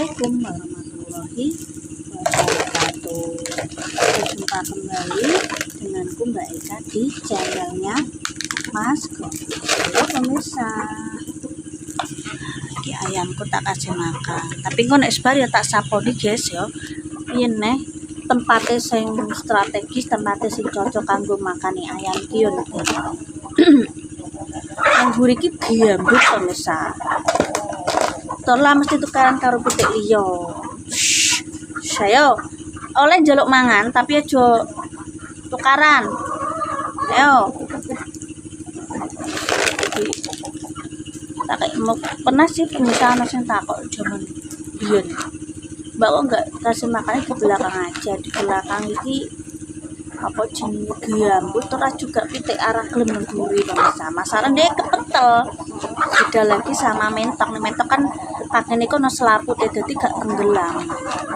Assalamualaikum warahmatullahi wabarakatuh. Berjumpa kembali denganku Mbak Eka di channelnya Mas Go. Halo pemirsa, iki ayamku tak kasih makan. Tapi kok nek sebar ya tak saponi guys ya. Yen neh tempatnya sing strategis, tempatnya sing cocok kanggo makani ayam iki yo nek. Anggur iki gambut pemirsa. Tola mesti tukaran karo pitik liya. Saya oleh njaluk mangan tapi aja tukaran. Ayo. Tak pernah sih pemirsa ana sing takok jaman biyen. Mbak kok enggak kasih makannya di belakang aja. Di belakang iki apa jenenge gambut ora juga pitik arah gelem ngguri pemirsa. Masalah dia kepetel. Beda lagi sama mentok. Nih mentok kan pakaian itu no selaput ya, jadi gak tenggelam.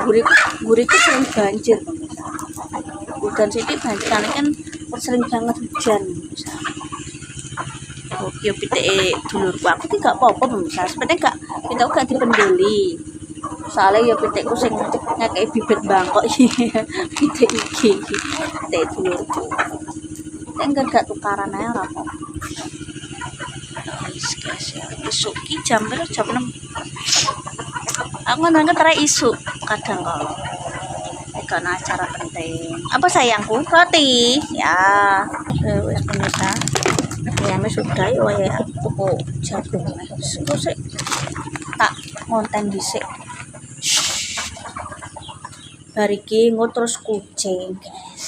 Gurih itu sering banjir pemirsa. Hujan sini banjir kan sering banget hujan pemirsa. Oh, yo pitik dulurku aku ki gak apa-apa pemirsa. Sebenarnya kita gak dipendeli. Soalnya ya pitikku sing ngekei bibit bangkok iki. Pitik iki. Pitik dulurku. Enggak tukaran ae ora apa. Guys ya, isuk ki jam 6. Aku nangkep terakhir isuk kadang kalau karena acara penting. Apa sayangku? Roti. Ya. Wes pemirsa. Ayamnya sudah ya tuku jagung. Terus tak ngonten dhisik. Bariki terus kucing, guys.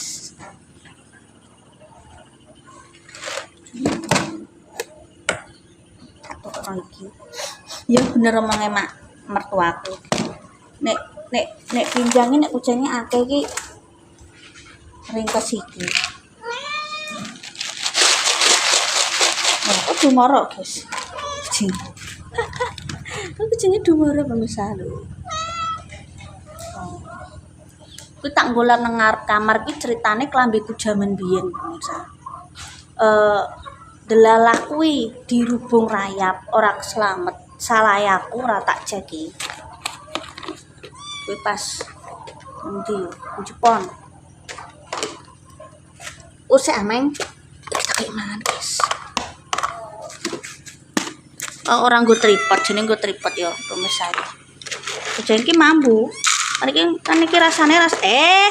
Lagi. Ya bener omongnya mak mertuaku. Nek pinjangin nek kucingnya akeh iki ringkes iki. Aku dumoro, guys. Kucing. Kucingnya dumoro pemirsa lho. Ku tak golek nang ngarep kamar ki ceritane klambiku jaman biyen pemirsa. Delalah kuwi dirubung rayap ora selamat. Salayaku ora tak jeki. Kuwi pas endi yo Jepon. Usik ameng tak mangan guys. Oh, orang nggo tripod, jenenge nggo tripod yo pemirsa. Kucing iki mambu. Kan iki rasane rasane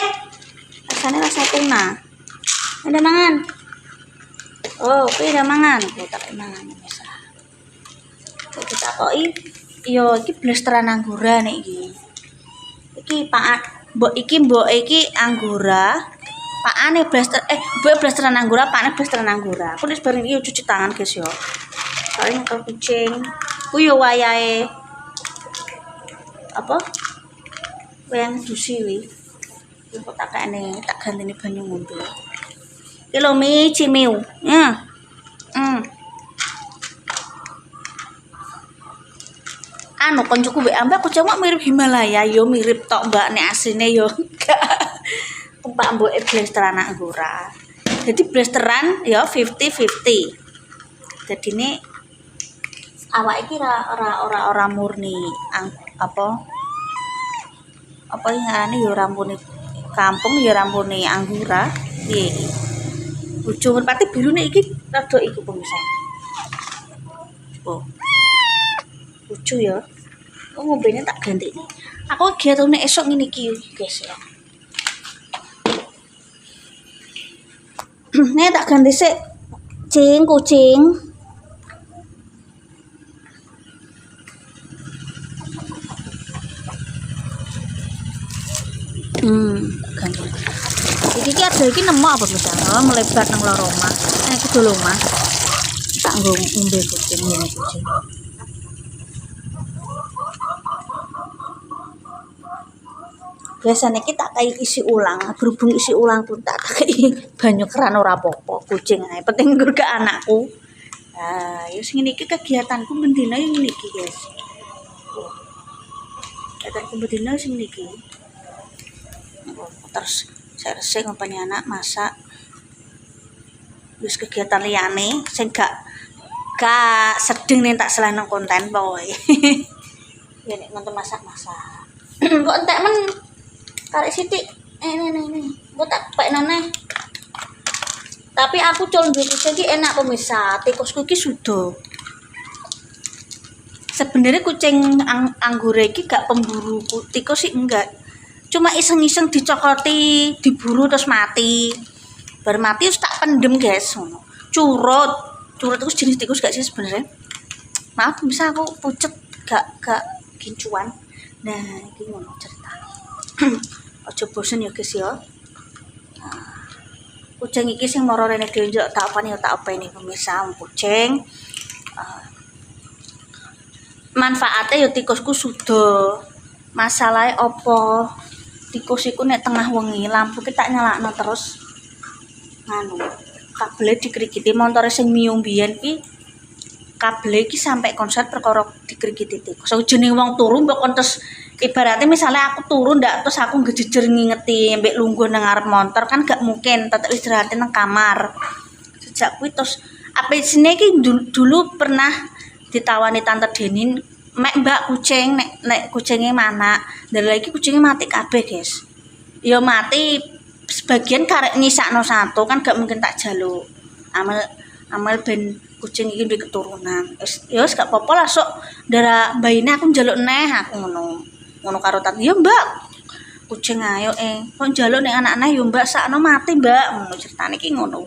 rasa tuna. Ada mangan. Oh, kuwi ada mangan. Tak mangan biasa. Kita koki yo iki blasteran anggora nek iki. Iki mbok iki anggora. Pakane blasteran anggora, pakane blasteran anggora. Aku wis bareng iki cuci tangan guys yo. Soalnya kalau kucing ku yo wayahe apa? Wayang dusi wi. Kok tak ganteni banyu ngombe. Iki lho mi cimiu. Ya. Anu koncoku mbek ambek kucing mirip Himalaya yo mirip tok mbak nek asline yo enggak. Tempat mboke blasteran anggora. Jadi blasteran yo 50-50. Jadi ini awak iki ora murni apa yang ngarane ya rampune kampung ya rampune anggora piye iki ujung merpati birune iki rada iku pemirsa. Oh lucu ya. Oh ngombene tak ganti nih. Aku giatane esok ngene iki guys ya. Nek tak ganti sik kucing. Ganti. Iki ada iki nemu apa misalnya melebar nang lor omah. Iki dulu omah. Tak ngombe kucing ngene kucing. Biasanya kita kayak isi ulang, berhubung isi ulang pun tak kayak banyak keran ora apa-apa kucing ae. Penting nggo ke anakku. Nah, ya sing iki kegiatanku bendina yang niki, guys. Kegiatanku bendina sing niki. Terus saya resik ngompani anak masak. Wis kegiatan liyane sing gak sedeng nek tak selana konten pokoke. Ya nek nonton masak-masak. Kok entek men karek sithik. Ini. Kok tak pekno neh. Tapi aku col duwe kucing iki enak pemirsa. Tikusku iki sudo. Sebenarnya kucing anggure iki gak pemburu tikus sih enggak. Cuma iseng-iseng dicokoti, diburu terus mati. Bar mati wis tak pendem, guys, ngono. Curut itu jenis tikus gak sih sebenarnya? Maaf bisa aku pucet gak kincuan. Nah, iki ngono cerita. Aja bosen ya, guys ya. Nah, kucing iki sing moro rene dhewe njok tak openi pemirsa kucing. Manfaatnya ya tikusku sudah. Masalahnya opo? Tikus iku nek tengah wengi lampu ki tak nyalakno terus kabel dikrikiti montore sing miyung biyen ki kabel iki sampai konser perkara dikrikiti tikus. Jenenge wong turu mbok kontes ibaratnya misalnya aku turun ndak terus aku ngejejer ngingeti mbek lungguh nang ngarep motor kan gak mungkin, tetep istirahat nang kamar. Sejak kuwi terus apa sini ki dulu pernah ditawani tante Denin, mek mbak kucing nek kucingnya mana, dan lagi kucingnya mati kabeh, guys. Ya mati sebagian karek nyisakno satu kan gak mungkin tak jaluk. Amal ben kucing iki duwe keturunan. Ya wis gak apa-apa lah sok ndara mbayine aku njaluk neh aku ngono karo tante. Ya mbak kucing ayo kok njaluk nek anak-anak ya mbak sakno mati mbak, ngono ceritane iki ngono.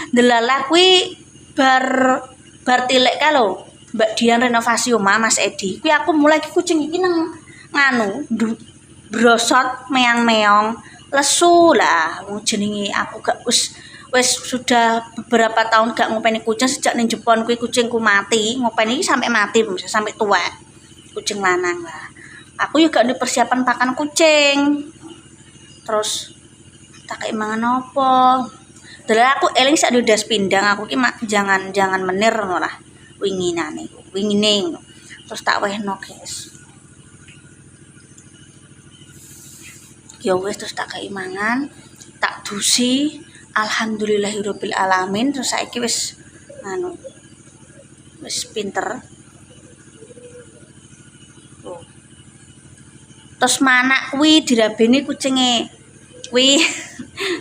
Delala kuwi bar tilek ka lho. Mbak Dian renovasi omah Mas Edi. Kuwi aku mulai kucing iki nang brosot meong-meong lesu lah jenenge. Aku gak wis sudah beberapa tahun gak ngopeni kucing sejak ning Jepang kuwi kucingku mati, ngopeni iki sampai mati bisa sampai tua. Kucing lanang lah. Aku juga ada persiapan pakan kucing. Terus tak kei mangan opo. Dalah aku eling sak ndas pindang aku ki jangan menir ngono lah. Wingine terus tak wehno, guys. Ya wis terus tak kei mangan, tak dusi, alhamdulillahirabbil alamin. Terus saiki wis wis pinter. Terus mana kuwi dirabeni kucinge kuwi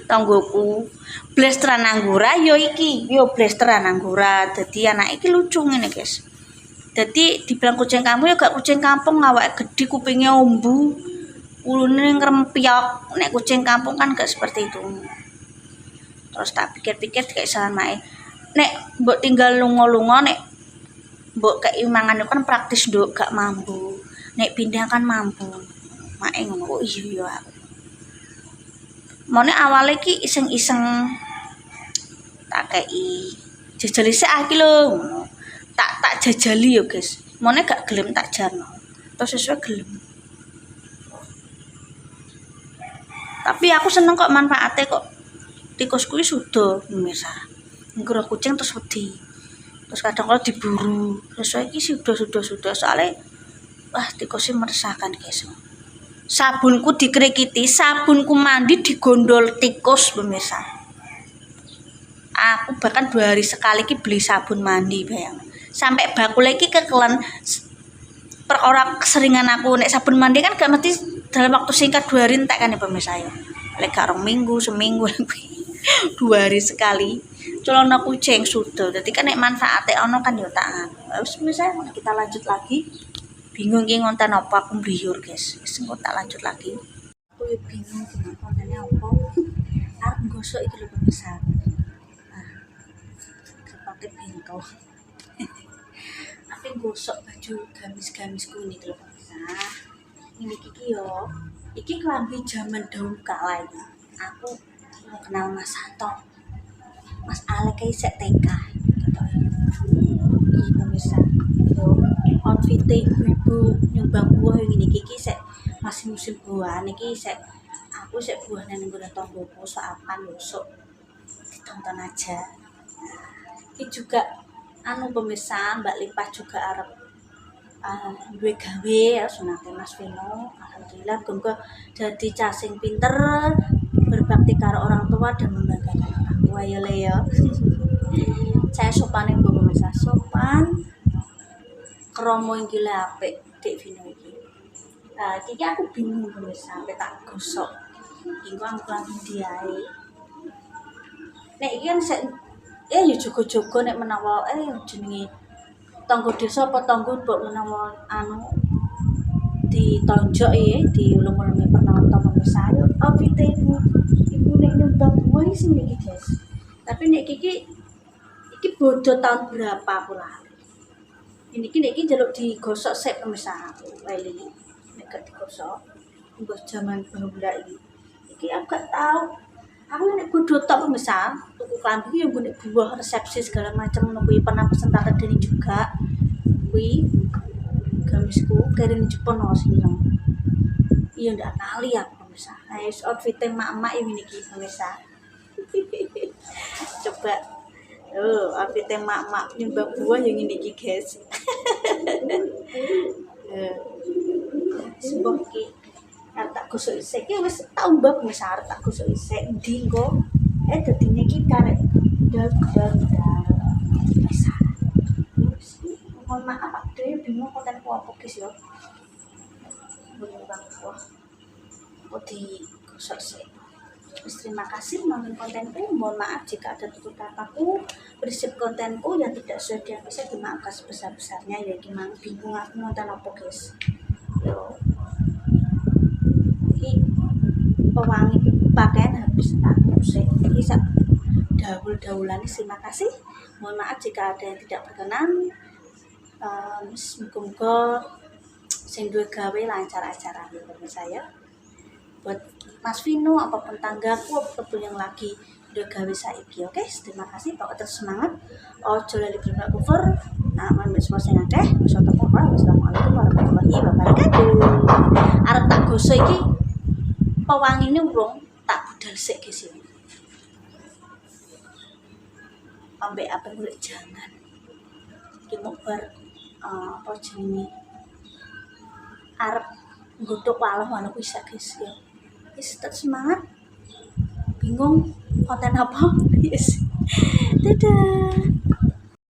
tanggoku blasteran anggora yo iki yo blasteran anggora. Dadi anak iki lucu ngene, guys. Dadi dibilang kucing kampung ya gak kucing kampung, awake gede kupingnya ombu, ulune ngrempiok. Nek kucing kampung kan gak seperti itu. Terus tak pikir-pikir kayak salah mae. Nek mbok tinggal lunga-lunga nek mbok kei mangan kan praktis nduk gak mampu. Nek pindah kan mampu. Mae ngono. Oh iya ya. Mone awale ki iseng-iseng tak kei jajali sik iki lho ngono. Tak jajali yo, guys. Mone gak gelem tak jarno. Terus sesuai gelem. Tapi aku seneng kok manfaatnya kok. Tikus kuwi sudo pemirsa. Ngro kucing terus wedi. Terus kadang kalau diburu. Sesuai iki sudo soalnya wah tikusnya meresahkan, guys. Sabunku dikrikiti, sabunku mandi digondol tikus pemirsa. Aku bahkan 2 hari sekali ki beli sabun mandi, bayang. Sampai bakul iki kekelen perkara keseringan aku nek sabun mandi kan gak mesti dalam waktu singkat 2 hari entek kan ya pemirsa ya. Lek gak seminggu 2 hari sekali. Celana kucing sudah. Dadi kan nek manfaate ono kan yo tak. Wis pemirsa kita lanjut lagi. Bingung ki ngonten apa aku mbliyur, guys. Wis engko tak lanjut lagi. Aku yo bingung dengan kontennya apa. Arep gosok iki lho pemirsa. Pakai bengkel. Aku gosok baju gamis-gamisku ini lho pemirsa. Ini iki yo. Iki klambi zaman dahulu kala iki. Aku kenal Mas Sato. Mas Alek iki sek TK. Iki pemirsa. Outfit ibu nyumbang buah yang ini iki sek masih musim buah niki sek aku sek buah nang nggon tanggoku soapan besok ditonton aja. Ini juga pemirsa Mbak Limpah juga arep duwe gawe ya sunate Mas Vino. Alhamdulillah muga dadi cacing pinter, berbakti karo orang tua dan membanggakan orang tua ya le ya. Saya sopan pemirsa, sopan kromo iki apik Dik Vino iki. Iki aku bingung pemirsa, sampai tak gosok. Bingung aku lagi diae. Nek iki kan ya jogo-jogo nek menawa jenenge tangga desa apa tangga mbok menawa ditonjok diulung-ulungi penonton pemirsa. Ayo outfit ibu nek nyumbang buah iki sing iki guys. Tapi nek iki bodo tahun berapa pula. Ini iki njaluk digosok sik pemirsa. Weli nek gak digosok mbok jaman bahula iki aku gak tahu. Aku nek bodo tok pemirsa, tuku klambi yo nek buah resepsi segala macam ngono kuwi pernah pesen tante Deni juga. Kuwi gamisku kirim Jepang sing ireng. Iya ndak nali aku pemirsa. Wis outfit emak-emak ini iki pemirsa. Coba outfit emak-emak nyumbang buah yang ini iki guys. Sebuah ki tak gosok isik ki wis tak umbah pemirsa tak gosok isik ndi engko dadine ki karek dal pemirsa. Mohon maaf Pak Dre, bingung kontenku apa guys ya. Bang wah. Digosok sih. Terima kasih menonton kontenku. Mohon maaf jika ada tutur kataku, prinsip kontenku yang tidak sesuai dengan bisa dimaafkan sebesar-besarnya ya gimana bingung aku nonton apa guys. Yo. Ini pewangi pakaian habis tak usai. Ini daul-daulan. Terima kasih. Mohon maaf jika ada yang tidak berkenan. Muga-muga sing duwe gawe lancar acara pemirsa ya. Buat Mas Vino apapun tanggaku apapun yang lagi udah gawe saiki oke. Terima kasih pokoknya terus semangat. Ojo lali berbuat cover. Aman semua sing akeh. Wassalamualaikum warahmatullahi wabarakatuh. Arep tak gosok iki pewangine urung tak budal sik guys iki. Ambek apa golek jangan. Iki mau bar apa jenenge arep nggodhog walah ngono kuwi sak guys ya. Wis tetep semangat. Bingung konten apa? Yes. Dadah.